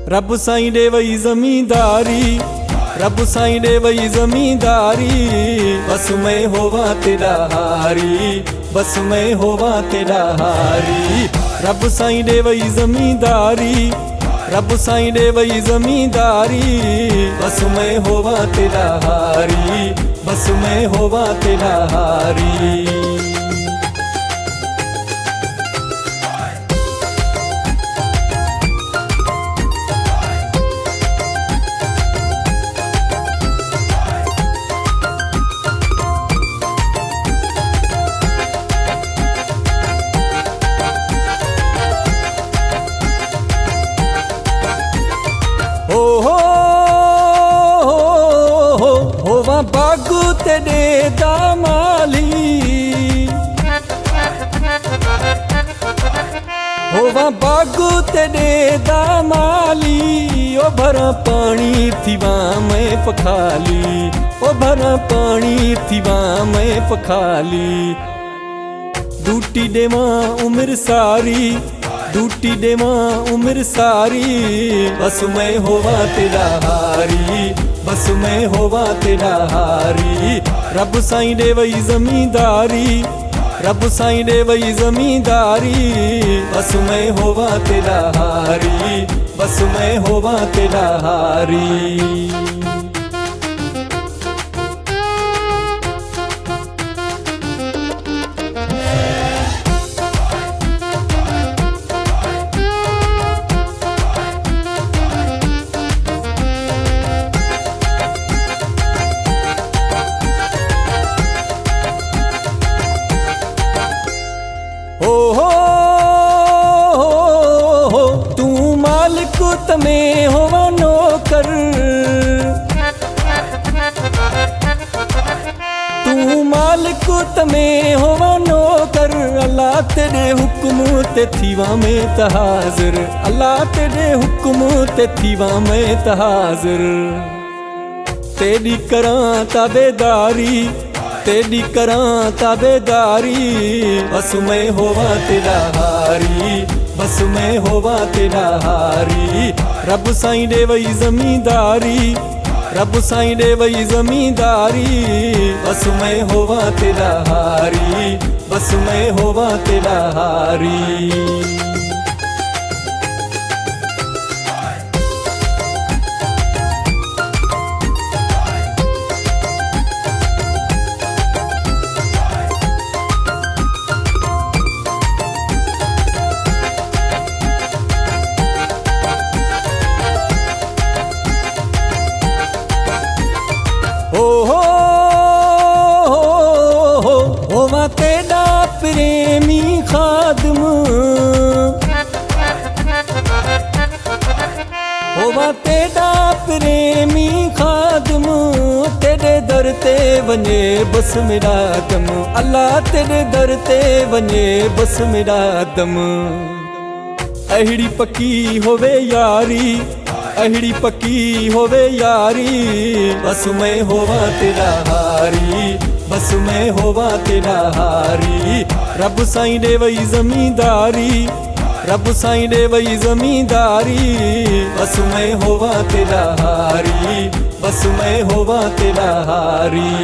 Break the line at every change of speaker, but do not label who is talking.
रब साईं दे वई ज़मींदारी, रब साईं दे वई ज़मींदारी। बस मैं होवा तेरा हारी, बस मैं होवा तेरा हारी। रब साईं दे वई ज़मींदारी, रब साईं दे वई ज़मींदारी। बस मैं होवा तेरा हारी, बस मैं होवा तेरा हारी। होवा बागू तेरे दामाली, होवा बागू तेरे दामाली। ओ भरा पानी थीवा मैं पखाली, ओ भरा पानी थीवा मैं पखाली। डूटी देवा उम्र सारी, डूटी देवा उम्र सारी। बस मैं होवा तेरा हारी, बस मैं होवा तेरा हारी। रब साईं दे वई ज़मींदारी, रब साईं दे वई ज़मींदारी। बस मैं होवा तेरा हारी, बस मैं होवा तेरा हारी। तू मालिक तमें होवा नौकर, तू मालिक तमें होवा नौकर। अल्लाह तेरे हुक्म ते थीवा में तहाज़िर, अल्लाह तेरे हुक्म ते थीवा में तहाज़िर। तेरी करां ताबेदारी, तेरी करां ताबेदारी। बस मैं होवा तेरा हारी, बस मैं होवा तेरा हारी। रब साईं दे वई ज़मींदारी, रब साईं दे वई ज़मींदारी। बस मैं होवा तेरा हारी, बस मैं होवा तेरा हारी। होवा तेरा प्रेमी खादम, होवा तेरा प्रेमी खादम। तेरे दर ते वने बस मेरा दम, अल्लाह तेरे दर ते वने बस मेरा दम। अहिड़ी पक्की होवे यारी, अहिड़ी पक्की होवे यारी। बस मैं होवा तेरा हारी, बस मैं होवा तेरा हारी। रब साईं दे वई ज़मींदारी, रब साईं दे वई ज़मींदारी। बस मैं होवा तेरा हारी, बस मैं होवा तेरा हारी।